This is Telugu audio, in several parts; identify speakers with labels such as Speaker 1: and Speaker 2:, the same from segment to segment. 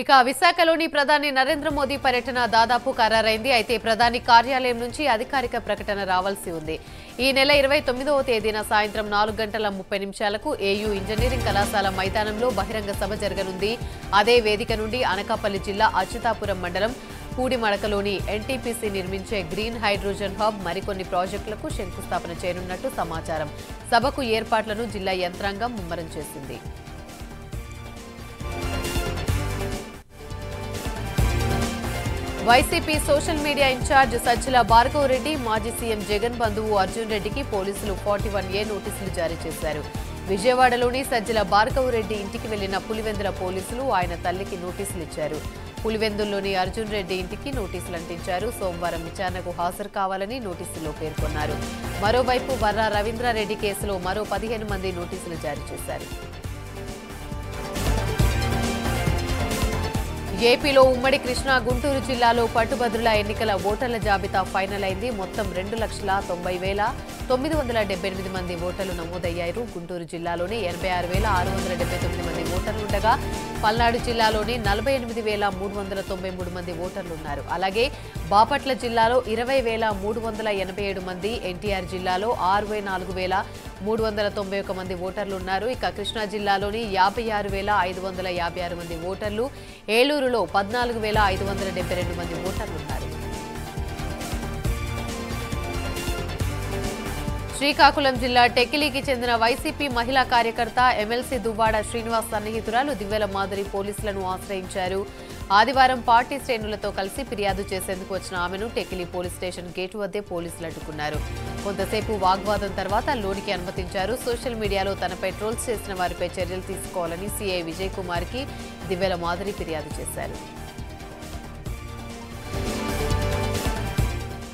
Speaker 1: ఇక విశాఖలోని ప్రధాని నరేంద్ర మోదీ పర్యటన దాదాపు ఖరారైంది. అయితే ప్రధాని కార్యాలయం నుంచి అధికారిక ప్రకటన రావాల్సి ఉంది. ఈ నెల 29వ తేదీన సాయంత్రం 4:30 ఏయూ ఇంజనీరింగ్ కళాశాల మైదానంలో బహిరంగ సభ జరగనుంది. అదే వేదిక నుండి అనకాపల్లి జిల్లా అచ్యుతాపురం మండలం పూడిమడకలోని ఎన్టీపీసీ నిర్మించే గ్రీన్ హైడ్రోజన్ హబ్ మరికొన్ని ప్రాజెక్టులకు శంకుస్థాపన చేయనున్నట్టు సమాచారం. సభకు ఏర్పాట్లను జిల్లా యంత్రాంగం ముమ్మరం చేసింది. YCP social media in-charge Sajjala Bhargav Reddy మాజీ సీఎం జగన్ బంధువు అర్జున్ రెడ్డికి పోలీసులు 41A నోటీసులు జారీ చేశారు. విజయవాడలోని సజ్జల భార్గవ్ రెడ్డి ఇంటికి వెళ్లిన పులివెందుల పోలీసులు ఆయన తల్లికి నోటీసులు ఇచ్చారు. పులివెందుల్లోని అర్జున్ రెడ్డి ఇంటికి నోటీసులు అంటించారు. సోమవారం విచారణకు హాజరు కావాలని నోటీసుల్లో పేర్కొన్నారు. మరోవైపు వర్రా రవీంద్రారెడ్డి కేసులో మరో 15 మంది నోటీసులు జారీ చేశారు. ఏపీలో ఉమ్మడి కృష్ణా గుంటూరు జిల్లాలో పట్టుభద్రుల ఎన్నికల ఓటర్ల జాబితా ఫైనల్ అయింది. మొత్తం 2,90,978 మంది ఓటర్లు నమోదయ్యారు. గుంటూరు జిల్లాలోని 86,679 మంది ఓటర్లుండగా పల్నాడు జిల్లాలోని 48,393 మంది ఓటర్లున్నారు. అలాగే బాపట్ల జిల్లాలో 20,387 మంది, ఎన్టీఆర్ జిల్లాలో 64,391 మంది ఓటర్లున్నారు. ఇక కృష్ణా జిల్లాలోని 56,556 మంది ఓటర్లు, ఏలూరులో 14,572 మంది ఓటర్లున్నారు. శ్రీకాకుళం జిల్లా టెకిలీకి చెందిన వైసీపీ మహిళా కార్యకర్త ఎమ్మెల్సీ దువ్వాడ శ్రీనివాస్ సన్నిహితురాలు దివ్వెల మాధురి పోలీసులను ఆశ్రయించారు. ఆదివారం పార్టీ శ్రేణులతో కలిసి ఫిర్యాదు చేసేందుకు వచ్చిన ఆమెను టెకిలీ పోలీస్ స్టేషన్ గేటు వద్దే పోలీసులు అడ్డుకున్నారు. కొంతసేపు వాగ్వాదం తర్వాత లోనికి అనుమతించారు. సోషల్ మీడియాలో తనపై ట్రోల్స్ చేసిన వారిపై చర్యలు తీసుకోవాలని సీఐ విజయ్ కుమార్ కి దివ్వెల మాధురి ఫిర్యాదు చేశారు.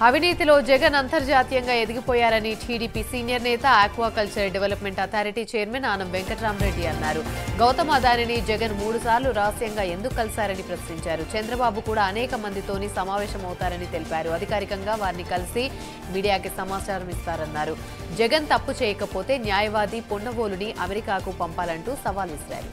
Speaker 1: అవినీతిలో జగన్ అంతర్జాతీయంగా ఎదిగిపోయారని టీడీపీ సీనియర్ నేత aquaculture development authority chairman Anam Venkatramareddy అన్నారు. గౌతమ్ అదానిని జగన్ 3 సార్లు రహస్యంగా ఎందుకు కలిశారని ప్రశ్నించారు. చంద్రబాబు కూడా అనేక మందితోని సమావేశమవుతారని తెలిపారు. అధికారికంగా వారిని కలిసి మీడియాకి సమాచారం ఇస్తారన్నారు. జగన్ తప్పు చేయకపోతే న్యాయవాది పొన్నవోలుని అమెరికాకు పంపాలంటూ సవాల్ విసిరారు.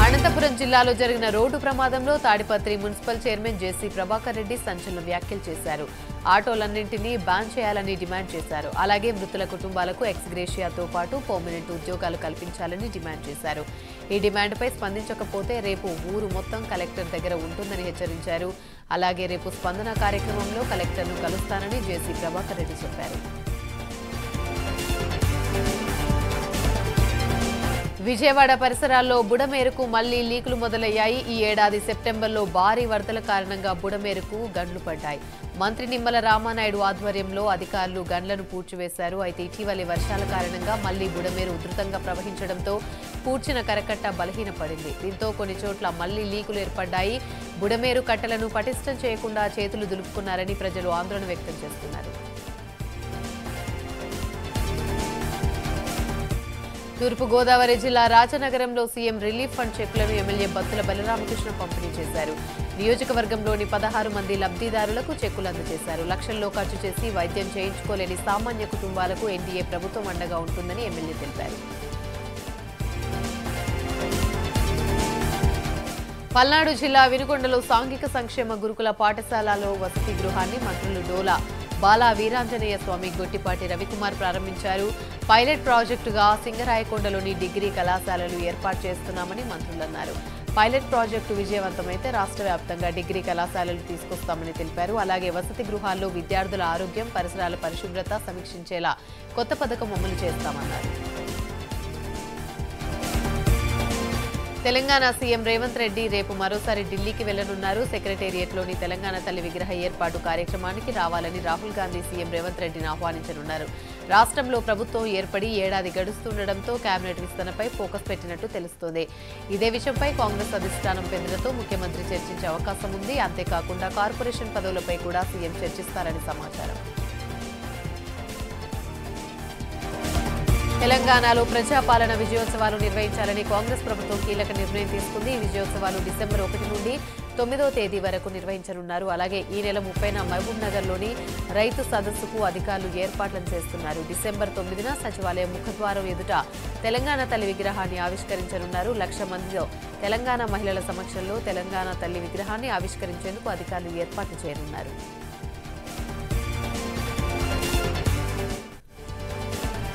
Speaker 1: అనంతపురం జిల్లాలో జరిగిన రోడ్డు ప్రమాదంలో తాడిపత్రి మున్సిపల్ చైర్మన్ జేసీ ప్రభాకర్ రెడ్డి సంచలన వ్యాఖ్యలు చేశారు. ఆటోలన్నింటినీ బ్యాన్ చేయాలని డిమాండ్ చేశారు. అలాగే మృతుల కుటుంబాలకు ఎక్స్గ్రేషియాతో పాటు పర్మనెంట్ ఉద్యోగాలు కల్పించాలని డిమాండ్ చేశారు. ఈ డిమాండ్పై స్పందించకపోతే రేపు ఊరు మొత్తం కలెక్టర్ దగ్గర ఉంటుందని హెచ్చరించారు. అలాగే రేపు స్పందన కార్యక్రమంలో కలెక్టర్ను కలుస్తానని జేసీ ప్రభాకర్ రెడ్డి చెప్పారు. విజయవాడ పరిసరాల్లో బుడమేరుకు మళ్లీ లీకులు మొదలయ్యాయి. ఈ ఏడాది సెప్టెంబర్లో భారీ వరదల కారణంగా బుడమేరుకు గండ్లు పడ్డాయి. మంత్రి నిమ్మల రామానాయుడు ఆధ్వర్యంలో అధికారులు గండ్లను పూడ్చివేశారు. అయితే ఇటీవలి వర్షాల కారణంగా మళ్లీ బుడమేరు ఉధృతంగా ప్రవహించడంతో పూడ్చిన కరకట్ట బలహీనపడింది. దీంతో కొన్ని చోట్ల మళ్లీ లీకులు ఏర్పడ్డాయి. బుడమేరు కట్టలను పటిష్టం చేయకుండా చేతులు దులుపుకున్నారని ప్రజలు ఆందోళన వ్యక్తం చేస్తున్నారు. తూర్పుగోదావరి జిల్లా రాజనగరంలో సీఎం రిలీఫ్ ఫండ్ చెక్కులను ఎమ్మెల్యే బత్తుల బలరామకృష్ణ పంపిణీ చేశారు. నియోజకవర్గంలోని 16 మంది లబ్ధిదారులకు చెక్కులు అందజేశారు. లక్షల్లో ఖర్చు చేసి వైద్యం చేయించుకోలేని సామాన్య కుటుంబాలకు ఎన్డీఏ ప్రభుత్వం అండగా ఉంటుందని ఎమ్మెల్యే తెలిపారు. పల్నాడు జిల్లా వినుకొండలో సాంఘిక సంక్షేమ గురుకుల పాఠశాలలో వసతి గృహాన్ని మంత్రులు డోలా బాలా వీరాంజనేయ స్వామి, గొట్టిపాటి రవికుమార్ ప్రారంభించారు. పైలట్ ప్రాజెక్టుగా సింగరాయకొండలోని డిగ్రీ కళాశాలలు ఏర్పాటు చేస్తున్నామని మంత్రులు అన్నారు. పైలట్ ప్రాజెక్టు విజయవంతమైతే రాష్ట్ర వ్యాప్తంగా డిగ్రీ కళాశాలలు తీసుకొస్తామని తెలిపారు. అలాగే వసతి గృహాల్లో విద్యార్థుల ఆరోగ్యం, పరిసరాల పరిశుభ్రత సమీక్షించేలా కొత్త పథకం అమలు చేస్తామన్నారు. తెలంగాణ సీఎం రేవంత్ రెడ్డి రేపు మరోసారి ఢిల్లీకి వెళ్లనున్నారు. సెక్రటేరియట్లోని తెలంగాణ తల్లి విగ్రహ ఏర్పాటు కార్యక్రమానికి రావాలని రాహుల్ గాంధీ సీఎం రేవంత్ రెడ్డిని ఆహ్వానించనున్నారు. రాష్ట్రంలో ప్రభుత్వం ఏర్పడి ఏడాది గడుస్తుండటంతో కేబినెట్ విస్తరణపై ఫోకస్ పెట్టినట్టు తెలుస్తోంది. ఇదే విషయంపై కాంగ్రెస్ అధిష్టానం పెద్దలతో ముఖ్యమంత్రి చర్చించే అవకాశం ఉంది. అంతేకాకుండా కార్పొరేషన్ పదవులపై కూడా సీఎం చర్చిస్తారని సమాచారం. తెలంగాణలో ప్రజాపాలన విజయోత్సవాలు నిర్వహించాలని కాంగ్రెస్ ప్రభుత్వం కీలక నిర్ణయం తీసుకుంది. ఈ విజయోత్సవాలు డిసెంబర్ 1 నుండి 9వ తేదీ వరకు నిర్వహించనున్నారు. అలాగే ఈ నెల 30న మహబూబ్ నగర్లోని రైతు సదస్సుకు అధికారులు ఏర్పాట్లను చేస్తున్నారు. డిసెంబర్ 9న సచివాలయం ముఖద్వారం ఎదుట తెలంగాణ తల్లి విగ్రహాన్ని ఆవిష్కరించనున్నారు. 1,00,000 మందిలో తెలంగాణ మహిళల సమక్షంలో తెలంగాణ తల్లి విగ్రహాన్ని ఆవిష్కరించేందుకు అధికారులు ఏర్పాట్లు చేయనున్నారు.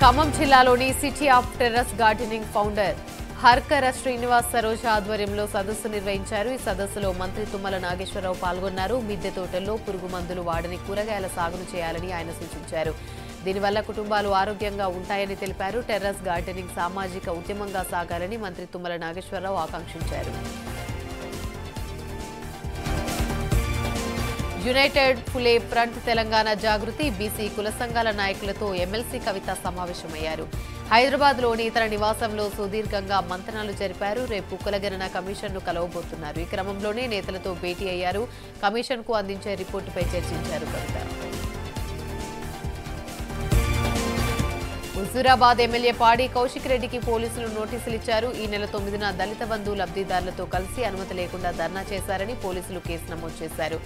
Speaker 1: ఖమ్మం జిల్లాలోని city of terrace gardening founder Harkara Srinivas Saroja ఆధ్వర్యంలో సదస్సు నిర్వహించారు. ఈ సదస్సులో మంత్రి తుమ్మల నాగేశ్వరరావు పాల్గొన్నారు. మిద్దె తోటల్లో పురుగు మందులు వాడని కూరగాయల సాగును చేయాలని ఆయన సూచించారు. దీనివల్ల కుటుంబాలు ఆరోగ్యంగా ఉంటాయని తెలిపారు. టెర్రస్ గార్డెనింగ్ సామాజిక ఉద్యమంగా సాగాలని మంత్రి తుమ్మల నాగేశ్వరరావు ఆకాంక్షించారు. యునైటెడ్ ఫులే ఫ్రంట్ తెలంగాణ జాగృతి బీసీ కుల సంఘాల నాయకులతో ఎమ్మెల్సీ కవిత సమావేశమయ్యారు. హైదరాబాద్లోని తన నివాసంలో సుదీర్ఘంగా మంతనాలు జరిపారు. రేపు కులగణన కమిషన్ను కలవబోతున్నారు. ఈ క్రమంలోనే నేతలతో భేటీ అయ్యారు. కమిషన్కు అందించే రిపోర్టుపై చర్చించారు కవిత. హుజూరాబాద్ ఎమ్మెల్యే పాడి కౌశిక్ రెడ్డికి పోలీసులు నోటీసులు ఇచ్చారు. ఈ నెల 9న దళిత బంధు లబ్ధిదారులతో కలిసి అనుమతి లేకుండా ధర్నా చేశారని పోలీసులు కేసు నమోదు చేశారు.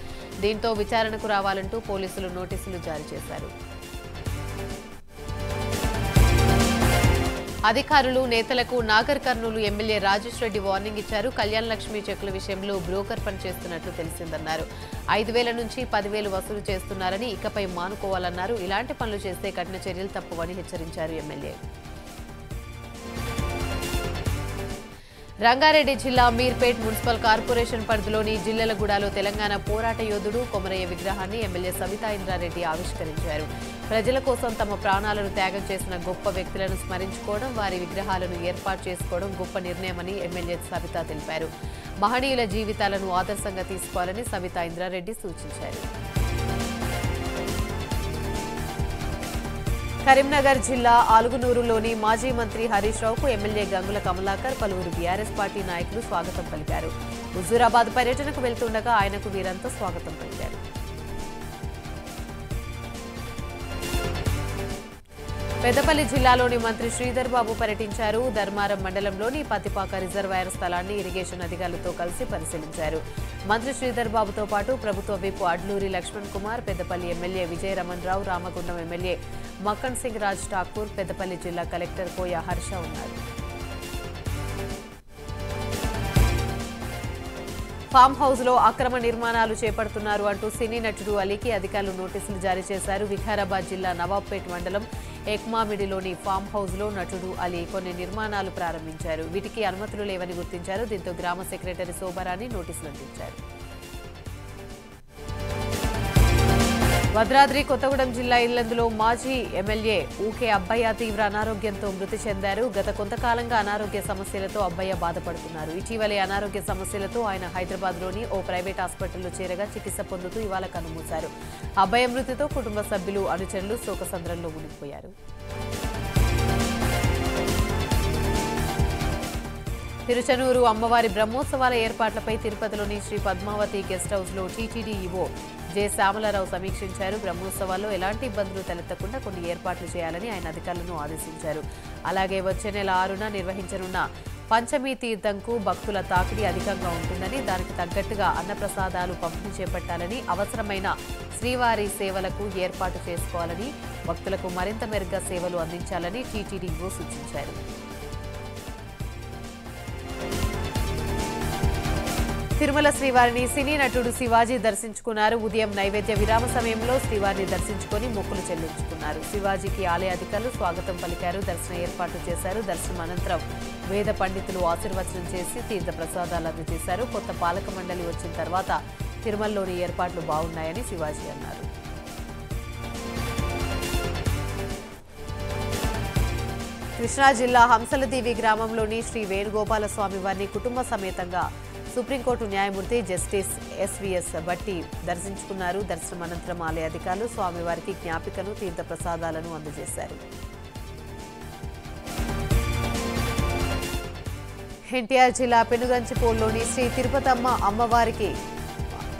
Speaker 1: దీంతో విచారణకు రావాలంటూ పోలీసులు నోటీసులు జారీ చేశారు. అధికారులు నేతలకు నాగర్ కర్నూలు ఎమ్మెల్యే రాజేష్ రెడ్డి వార్నింగ్ ఇచ్చారు. కళ్యాణ్ లక్ష్మి చెక్కుల విషయంలో బ్రోకర్ పని చేస్తున్నట్లు తెలిసిందన్నారు. 5,000 నుంచి 10,000 వసూలు చేస్తున్నారని ఇకపై మానుకోవాలన్నారు. ఇలాంటి పనులు చేస్తే కఠిన చర్యలు తప్పవని హెచ్చరించారు ఎమ్మెల్యే. రంగారెడ్డి జిల్లా మీర్పేట్ మున్సిపల్ కార్పొరేషన్ పరిధిలోని జిల్లెలగూడలో తెలంగాణ పోరాట యోధుడు కొమరయ్య విగ్రహాన్ని ఎమ్మెల్యే సబితా ఇంద్రారెడ్డి ఆవిష్కరించారు. ప్రజల కోసం తమ ప్రాణాలను త్యాగం చేసిన గొప్ప వ్యక్తులను స్మరించుకోవడం, వారి విగ్రహాలను ఏర్పాటు చేసుకోవడం గొప్ప నిర్ణయమని ఎమ్మెల్యే సబితా తెలిపారు. మహనీయుల జీవితాలను ఆదర్శంగా తీసుకోవాలని సబితా ఇంద్రారెడ్డి సూచించారు. కరీంనగర్ జిల్లా ఆలుగునూరులోని మాజీ మంత్రి హరీష్ రావుకు ఎమ్మెల్యే గంగుల కమలాకర్, పలువురు బీఆర్ఎస్ పార్టీ నాయకులు స్వాగతం పలికారు. హుజూరాబాద్ పర్యటనకు వెళ్తుండగా ఆయనకు వీరంతా స్వాగతం పలికారు. పెద్దపల్లి జిల్లాలోని మంత్రి శ్రీధర్ బాబు పర్యటించారు. ధర్మారం మండలంలోని పత్తిపాక రిజర్వాయర్ స్థలాన్ని ఇరిగేషన్ అధికారులతో కలిసి పరిశీలించారు. మంత్రి శ్రీధర్ బాబుతో పాటు ప్రభుత్వ విప్ అడ్లూరి లక్ష్మణ్ కుమార్, పెద్దపల్లి ఎమ్మెల్యే విజయ రమణ్ రావు, రామగుండం ఎమ్మెల్యే మక్కన్ సింగ్ రాజ్ ఠాకూర్, పెద్దపల్లి జిల్లా కలెక్టర్ కోయ హర్ష ఉన్నారు. ఫామ్ హౌస్ లో అక్రమ నిర్మాణాలు చేపడుతున్నారు అంటూ సినీ నటుడు అలీకి అధికారులు నోటీసులు జారీ చేశారు. వికారాబాద్ జిల్లా నవాబ్పేట్ మండలం ఎక్మామిడిలోని ఫామ్ హౌస్ లో నటుడు అలీ కొన్ని నిర్మాణాలు ప్రారంభించారు. వీటికి అనుమతులు లేవని గుర్తించారు. దీంతో గ్రామ సెక్రటరీ శోభారాణి నోటీసులు అందించారు. భద్రాద్రి కొత్తగూడెం జిల్లా ఇల్లందులో మాజీ ఎమ్మెల్యే ఊకే అబ్బయ్య తీవ్ర అనారోగ్యంతో మృతి చెందారు. గత కొంతకాలంగా అనారోగ్య సమస్యలతో అబ్బయ్య బాధపడుతున్నారు. ఇటీవలే అనారోగ్య సమస్యలతో ఆయన హైదరాబాద్లోని ఓ ప్రైవేట్ హాస్పిటల్లో చేరగా చికిత్స పొందుతూ ఇవాళ కన్నుమూశారు. అబ్బయ్య మృతితో కుటుంబ సభ్యులు, అనుచరులు శోకసంద్రంలో మునిగిపోయారు. తిరుచనూరు అమ్మవారి బ్రహ్మోత్సవాల ఏర్పాట్లపై తిరుపతిలోని శ్రీ పద్మావతి గెస్ట్ హౌస్ లో టీటీడీ ఈవో జె శ్యామలారావు సమీక్షించారు. బ్రహ్మోత్సవాల్లో ఎలాంటి ఇబ్బందులు తలెత్తకుండా కొన్ని ఏర్పాట్లు చేయాలని ఆయన అధికారులను ఆదేశించారు. అలాగే వచ్చే నెల 6న నిర్వహించనున్న పంచమీ తీర్థంకు భక్తుల తాకిడి అధికంగా ఉంటుందని, దానికి తగ్గట్టుగా అన్నప్రసాదాలు పంపిణీ చేపట్టాలని, అవసరమైన శ్రీవారి సేవలకు ఏర్పాటు చేసుకోవాలని, భక్తులకు మరింత మెరుగ్గా సేవలు అందించాలని టీటీడీ ఈవో సూచించారు. తిరుమల శ్రీవారిని సినీ నటుడు శివాజీ దర్శించుకున్నారు. ఉదయం నైవేద్య విరామ సమయంలో శ్రీవారిని దర్శించుకుని మొక్కులు చెల్లించుకున్నారు. శివాజీకి ఆలయ అధికారులు స్వాగతం పలికారు, దర్శన ఏర్పాట్లు చేశారు. దర్శనం అనంతరం వేద పండితులు ఆశీర్వచనం చేసి తీర్థ ప్రసాదాలు అందజేశారు. కొత్త పాలక మండలి వచ్చిన తర్వాత తిరుమలలోని ఏర్పాట్లు బాగున్నాయని శివాజీ అన్నారు. కృష్ణా జిల్లా హంసలదీవి గ్రామంలోని శ్రీ వేణుగోపాల స్వామి వారిని కుటుంబ సమేతంగా సుప్రీంకోర్టు న్యాయమూర్తి జస్టిస్ ఎస్వీఎస్ భట్టి దర్శించుకున్నారు. దర్శనం అనంతరం ఆలయ అధికారులు స్వామివారికి జ్ఞాపికను, తీర్థ ప్రసాదాలను అందజేశారు. ఎన్టీఆర్ జిల్లా పెనుగంచిపోల్లోని శ్రీ తిరుపతమ్మ అమ్మవారికి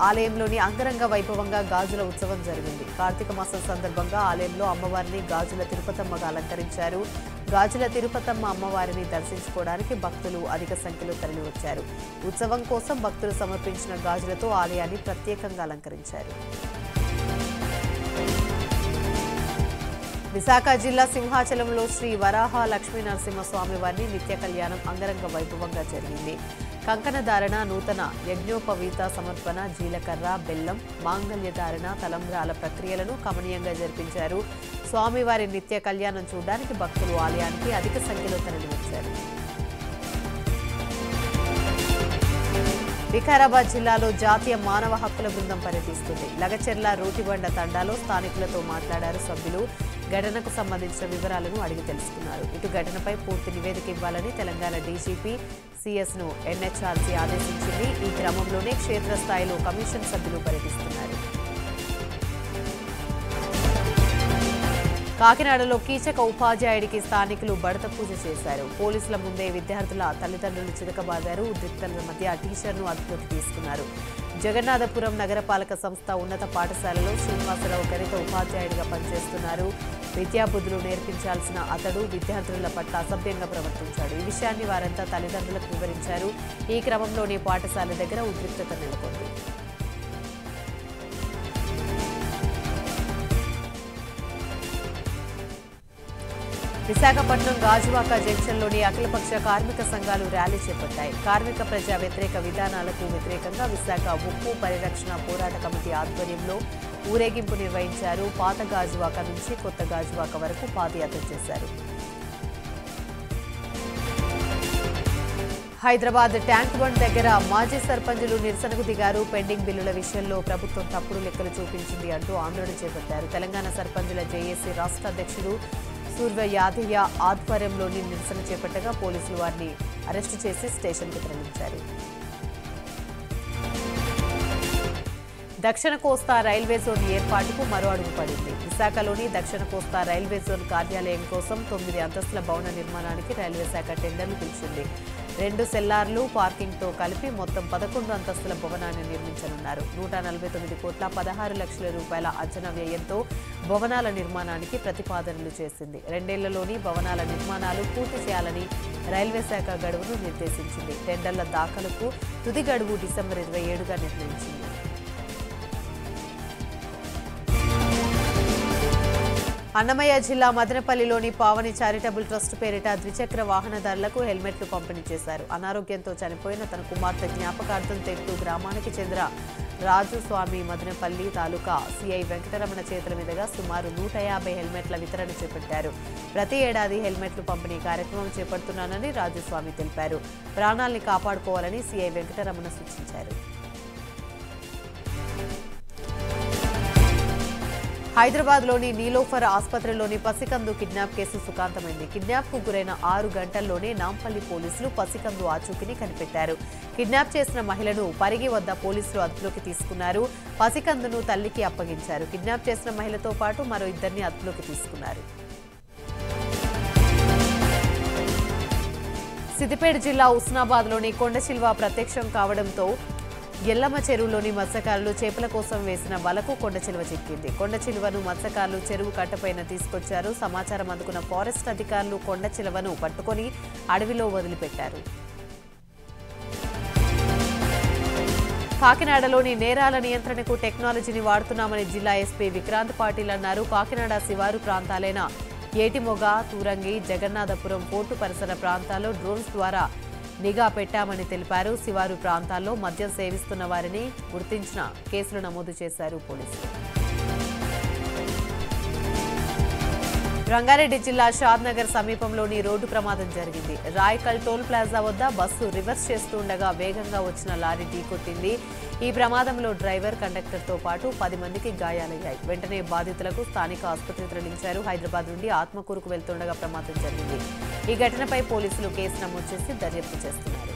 Speaker 1: ఆలయంలోని అంగరంగ వైభవంగా గాజుల ఉత్సవం జరిగింది. కార్తీక మాసం సందర్భంగా ఆలయంలో అమ్మవారిని గాజుల తిరుపతమ్మగా అలంకరించారు. గాజుల తిరుపతమ్మ అమ్మవారిని దర్శించుకోవడానికి భక్తులు అధిక సంఖ్యలో తరలివచ్చారు. ఉత్సవం కోసం భక్తులు సమర్పించిన గాజులతో ఆలయాన్ని ప్రత్యేకంగా అలంకరించారు. విశాఖ జిల్లా సింహాచలంలో శ్రీ వరాహ లక్ష్మీ నరసింహస్వామి వారిని నిత్య కళ్యాణం అంగరంగ వైభవంగా జరిగింది. కంకణధారణ, నూతన యజ్ఞోపవీత సమర్పణ, జీలకర్ర, బెల్లం, మాంగళ్యధారణ, తలంబ్రాల ప్రక్రియలను కమనీయంగా జరిపించారు. స్వామివారి నిత్య కళ్యాణం చూడడానికి భక్తులు ఆలయానికి అధిక సంఖ్యలో తరలివచ్చారు. వికారాబాద్ జిల్లాలో జాతీయ మానవ హక్కుల బృందం పర్యటిస్తుంది. లగచెర్ల రోటిబండ తండాలో స్థానికులతో మాట్లాడారు సభ్యులు. ఘటనకు సంబంధించిన వివరాలను అడిగి తెలుసుకున్నారు. ఇటు ఘటనపై పూర్తి నివేదిక ఇవ్వాలని తెలంగాణ డీజీపీ సిఎస్ను ఎన్హెచ్ఆర్సీ ఆదేశించింది. ఈ క్రమంలోనే క్షేత్రస్థాయిలో కమిషన్ సభ్యులు పర్యటిస్తున్నారు. కాకినాడలో కీచక ఉపాధ్యాయుడికి స్థానికులు బడత పూజ చేశారు. పోలీసుల ముందే విద్యార్థుల తల్లిదండ్రులు చితకబాదారు. ఉద్రిక్తల మధ్య టీచర్ను అదుపులోకి తీసుకున్నారు. జగన్నాథపురం నగరపాలక సంస్థ ఉన్నత పాఠశాలలో శ్రీనివాసరావు గణిత ఉపాధ్యాయుడిగా పనిచేస్తున్నారు. విద్యాబుద్ధులు నేర్పించాల్సిన అతడు విద్యార్థుల పట్ల అసభ్యంగా ప్రవర్తించాడు. ఈ విషయాన్ని వారంతా తల్లిదండ్రులకు వివరించారు. ఈ క్రమంలోనే పాఠశాల దగ్గర ఉద్రిక్తత నెలకొంది. విశాఖపట్నం గాజువాక జంక్షన్లోని అఖిలపక్ష కార్మిక సంఘాలు ర్యాలీ చేపట్టాయి. కార్మిక ప్రజా వ్యతిరేక విధానాలకు వ్యతిరేకంగా విశాఖ ఉక్కు పరిరక్షణ పోరాట కమిటీ ఆధ్వర్యంలో ఊరేగింపు నిర్వహించారు. పాత గాజువాక నుంచి కొత్త గాజువాక వరకు పాదయాత్ర చేశారు. హైదరాబాద్ ట్యాంక్ బండ్ దగ్గర మాజీ సర్పంచులు నిరసనకు దిగారు. పెండింగ్ బిల్లుల విషయంలో ప్రభుత్వం తప్పుడు లెక్కలు చూపించింది అంటూ ఆందోళన చేపట్టారు. తెలంగాణ సర్పంచుల జేఏసీ రాష్ట్ర అధ్యక్షుడు సూర్య యాదయ్య ఆధ్వర్యంలోని నిరసన చేపట్టగా పోలీసులు వారిని అరెస్టు చేసి స్టేషన్కు తరలించారు. దక్షిణ కోస్తా రైల్వే జోన్ ఏర్పాటుకు మరో అడుగు పడింది. విశాఖలోని దక్షిణ కోస్తా రైల్వే జోన్ కార్యాలయం కోసం 9 అంతస్తుల భవన నిర్మాణానికి రైల్వే శాఖ టెండర్లు పిలిచింది. 2 సెల్లార్లు పార్కింగ్తో కలిపి మొత్తం 11 అంతస్తుల భవనాన్ని నిర్మించనున్నారు. 149 కోట్ల 16 లక్షల రూపాయల అంచనా వ్యయంతో భవనాల నిర్మాణానికి ప్రతిపాదనలు చేసింది. 2 ఏళ్లలోని భవనాల నిర్మాణాలు పూర్తి చేయాలని రైల్వే శాఖ గడువును నిర్దేశించింది. టెండర్ల దాఖలుకు తుది గడువు డిసెంబర్ 27గా నిర్ణయించింది. అన్నమయ్య జిల్లా మదనపల్లిలోని పావని చారిటబుల్ ట్రస్ట్ పేరిట ద్విచక్ర వాహనదారులకు హెల్మెట్లు పంపిణీ చేశారు. అనారోగ్యంతో చనిపోయిన తన కుమార్తె జ్ఞాపకార్థం తెట్టు గ్రామానికి చెందిన రాజుస్వామి మదనపల్లి తాలూకా సిఐ వెంకటరమణ చేతుల మీదుగా సుమారు 150 హెల్మెట్ల వితరణ చేపట్టారు. ప్రతి ఏడాది హెల్మెట్లు పంపిణీ కార్యక్రమం చేపడుతున్నానని రాజుస్వామి తెలిపారు. ప్రాణాల్ని కాపాడుకోవాలని సిఐ వెంకటరమణ సూచించారు. హైదరాబాద్లోని నీలోఫర్ ఆసుపత్రిలోని పసికందు కిడ్నాప్ కేసు సుఖాంతమైంది. కిడ్నాప్కు గురైన 6 గంటల్లోనే నాంపల్లి పోలీసులు పసికందు ఆచూకీని కనిపెట్టారు. కిడ్నాప్ చేసిన మహిళను పరిగి వద్ద పోలీసులు అదుపులోకి తీసుకున్నారు. పసికందును తల్లికి అప్పగించారు. కిడ్నాప్ చేసిన మహిళతో పాటు మరో 2 అదుపులోకి తీసుకున్నారు. సిద్దిపేట జిల్లా ఉస్నాబాద్లోని కొండచిల్వ ప్రత్యక్షం కావడంతో ఎల్లమ్మ చెరువులోని మత్స్యకారులు చేపల కోసం వేసిన వలకు కొండచిలువ చిక్కింది. కొండచిలువను మత్స్యకారులు చెరువు కట్టపైన తీసుకొచ్చారు. సమాచారం అందుకున్న ఫారెస్ట్ అధికారులు కొండచిలువను పట్టుకొని అడవిలో వదిలిపెట్టారు. కాకినాడలోని నేరాల నియంత్రణకు టెక్నాలజీని వాడుతున్నామని జిల్లా ఎస్పీ విక్రాంత్ పాటిల్ అన్నారు. కాకినాడ శివారు ప్రాంతాలైన ఏటిమొగ, తూరంగి, జగన్నాథపురం పోర్టు పరిసర ప్రాంతాల్లో డ్రోన్స్ ద్వారా నిఘా పెట్టామని తెలిపారు. శివారు ప్రాంతాల్లో మద్యం సేవిస్తున్న వారిని గుర్తించిన కేసులు నమోదు చేశారు పోలీసులు. రంగారెడ్డి జిల్లా షాద్నగర్ సమీపంలోని రోడ్డు ప్రమాదం జరిగింది. రాయకల్ టోల్ ప్లాజా వద్ద బస్సు రివర్స్ చేస్తుండగా వేగంగా వచ్చిన లారీ ఢీకొట్టింది. ఈ ప్రమాదంలో డ్రైవర్, కండక్టర్తో పాటు 10 మందికి గాయాలయ్యాయి. వెంటనే బాధితులకు స్థానిక ఆసుపత్రి తరలించారు. హైదరాబాద్ నుండి ఆత్మకూరుకు వెళ్తుండగా ప్రమాదం జరిగింది. ఈ ఘటనపై పోలీసులు కేసు నమోదు చేసి దర్యాప్తు చేస్తున్నారు.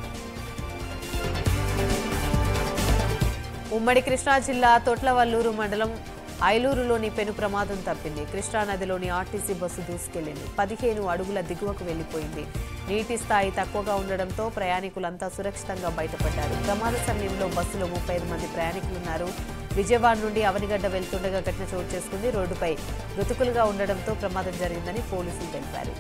Speaker 1: ఉమ్మడి కృష్ణా జిల్లా తొట్లవల్లూరు మండలం ఐలూరులోని పెను ప్రమాదం తప్పింది. కృష్ణానదిలోని ఆర్టీసీ బస్సు దూసుకెళ్లింది. 15 అడుగుల దిగువకు వెళ్లిపోయింది. నీటి స్థాయి తక్కువగా ఉండడంతో ప్రయాణికులంతా సురక్షితంగా బయటపడ్డారు. ప్రమాద సమయంలో బస్సులో 35 మంది ప్రయాణికులున్నారు. విజయవాడ నుండి అవనిగడ్డ వెళ్తుండగా ఘటన చోటు చేసుకుంది. రోడ్డుపై మృతుకులుగా ఉండడంతో ప్రమాదం జరిగిందని పోలీసులు తెలిపారు.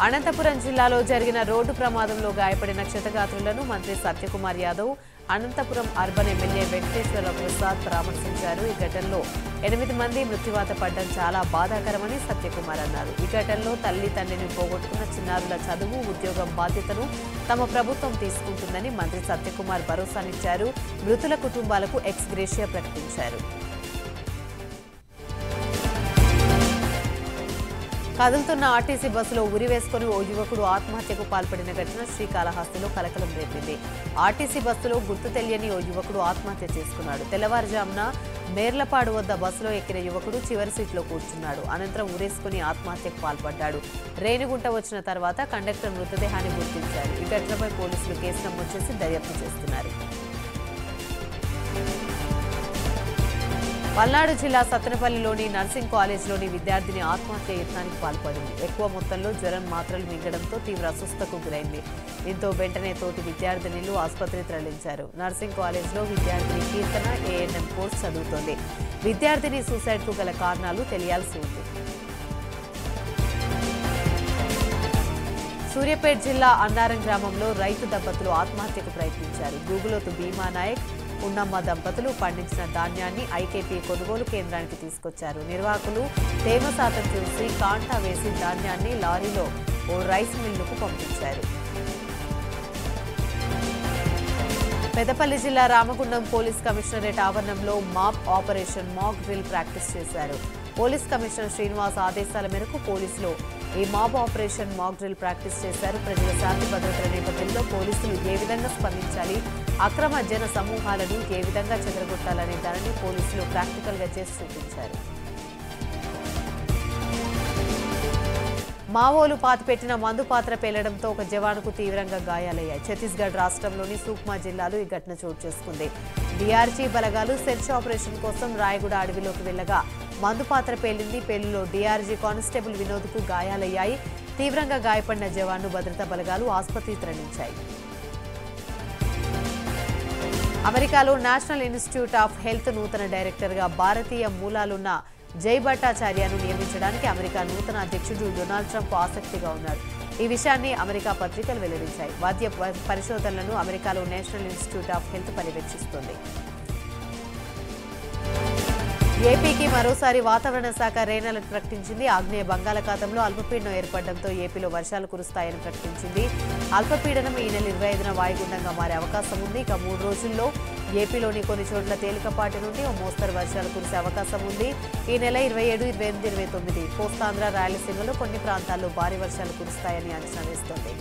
Speaker 1: అనంతపురం జిల్లాలో జరిగిన రోడ్డు ప్రమాదంలో గాయపడిన క్షతగాత్రులను మంత్రి సత్యకుమార్ యాదవ్, అనంతపురం అర్బన్ ఎమ్మెల్యే వెంకటేశ్వర ప్రసాద్ పరామర్శించారు. ఈ ఘటనలో 8 మంది మృత్యువాత పడడం చాలా బాధాకరమని సత్యకుమార్ అన్నారు. ఈ ఘటనలో తల్లి తండ్రిని పోగొట్టుకున్న చిన్నారుల చదువు, ఉద్యోగం బాధ్యతను తమ ప్రభుత్వం తీసుకుంటుందని మంత్రి సత్యకుమార్ భరోసానిచ్చారు. మృతుల కుటుంబాలకు ఎక్స్ గ్రేషియా ప్రకటించారు. కదులుతున్న ఆర్టీసీ బస్సులో ఉరివేసుకుని ఓ యువకుడు ఆత్మహత్యకు పాల్పడిన ఘటన శ్రీకాళహస్తిలో కలకలం రేపింది. ఆర్టీసీ బస్సులో గుర్తు తెలియని ఓ యువకుడు ఆత్మహత్య చేసుకున్నాడు. తెల్లవారుజామున మేర్లపాడు వద్ద బస్సులో ఎక్కిన యువకుడు చివరి సీట్లో కూర్చున్నాడు. అనంతరం ఉరేసుకుని ఆత్మహత్యకు పాల్పడ్డాడు. రేణిగుంట వచ్చిన తర్వాత కండక్టర్ మృతదేహాన్ని గుర్తించారు. ఈ ఘటనపై పోలీసులు కేసు నమోదు చేసి దర్యాప్తు చేస్తున్నారు. పల్నాడు జిల్లా సత్తెనపల్లిలోని నర్సింగ్ కాలేజ్లోని విద్యార్థిని ఆత్మహత్య యత్నానికి పాల్పడింది. ఎక్కువ మొత్తంలో జ్వరం మాత్రలు మింగడంతో తీవ్ర అస్వస్థతకు గురైంది. దీంతో వెంటనే తోటి విద్యార్థినులు ఆసుపత్రికి తరలించారు. నర్సింగ్ కాలేజ్లో విద్యార్థిని కీర్తన ఏఎన్ఎం కోర్సు చదువుతోంది. విద్యార్థిని సూసైడ్కు గల కారణాలు తెలియాల్సి ఉంది. సూర్యాపేట జిల్లా అన్నారం గ్రామంలో రైతు దంపతులు ఆత్మహత్యకు ప్రయత్నించారు. గూగులోతు భీమా నాయక్, ఉన్నమ్మ దంపతులు పండించిన ధాన్యాన్ని ఐకేపీ కొనుగోలు కేంద్రానికి తీసుకొచ్చారు. నిర్వాహకులు తేమ శాతం చూసి కాంటా వేసి ధాన్యాన్ని లారీలో ఓ రైస్ మిల్లుకు పంపించారు. పెద్దపల్లి జిల్లా రామగుండం పోలీస్ కమిషనరేట్ ఆవరణంలో mob operation mock drill practice చేశారు. పోలీస్ కమిషనర్ శ్రీనివాస్ ఆదేశాల మేరకు పోలీసులు ఈ mob operation mock drill practice చేశారు. ప్రజల శాంతి భద్రతల నేపథ్యంలో పోలీసులు ఏ విధంగా స్పందించాలి, అక్రమ జన సమూహాలను ఏ విధంగా చెదరగొట్టాలనే దానిని పోలీసులు ప్రాక్టికల్ గా చేసి చూపించారు. మావోలు పాతిపెట్టిన మందు పాత్ర పేలడంతో ఒక జవానుకు తీవ్రంగా గాయాలయ్యాయి. ఛత్తీస్గఢ్ రాష్ట్రంలోని సూక్మా జిల్లాలో ఈ ఘటన చోటు చేసుకుంది. డీఆర్జీ బలగాలు సెర్చ్ ఆపరేషన్ కోసం రాయగూడ అడవిలోకి వెళ్లగా మందు పాత్ర పేలింది. పేలులో డీఆర్జీ కానిస్టేబుల్ వినోద్కు గాయాలయ్యాయి. తీవ్రంగా గాయపడిన జవాన్ను భద్రతా బలగాలు ఆసుపత్రికి తరలించాయి. అమెరికాలో నేషనల్ ఇన్స్టిట్యూట్ ఆఫ్ హెల్త్ నూతన డైరెక్టర్గా భారతీయ మూలాలున్న జై భట్టాచార్యను నియమించడానికి అమెరికా నూతన అధ్యక్షుడు డొనాల్డ్ ట్రంప్ ఆసక్తిగా ఉన్నారు. ఈ విషయాన్ని అమెరికా పత్రికలు వెల్లడించాయి. వైద్య పరిశోధనలను అమెరికాలో నేషనల్ ఇన్స్టిట్యూట్ ఆఫ్ హెల్త్ పర్యవేక్షిస్తోంది. ఏపీకి మరోసారి వాతావరణ శాఖ రెయిన్ అలర్ట్ ప్రకటించింది. ఆగ్నేయ బంగాళాఖాతంలో అల్పపీడనం ఏర్పడడంతో ఏపీలో వర్షాలు కురుస్తాయని ప్రకటించింది. అల్పపీడనం ఈ నెల 25న వాయుగుండంగా మారే అవకాశం ఉంది. ఇక 3 రోజుల్లో ఏపీలోని కొన్ని చోట్ల తేలికపాటి నుండి ఓ మోస్తరు వర్షాలు కురిసే అవకాశం ఉంది. ఈ నెల 27, 28, 29 కోస్తాంధ్ర, రాయలసీమలో కొన్ని ప్రాంతాల్లో భారీ వర్షాలు కురుస్తాయని అంచనా వేస్తోంది.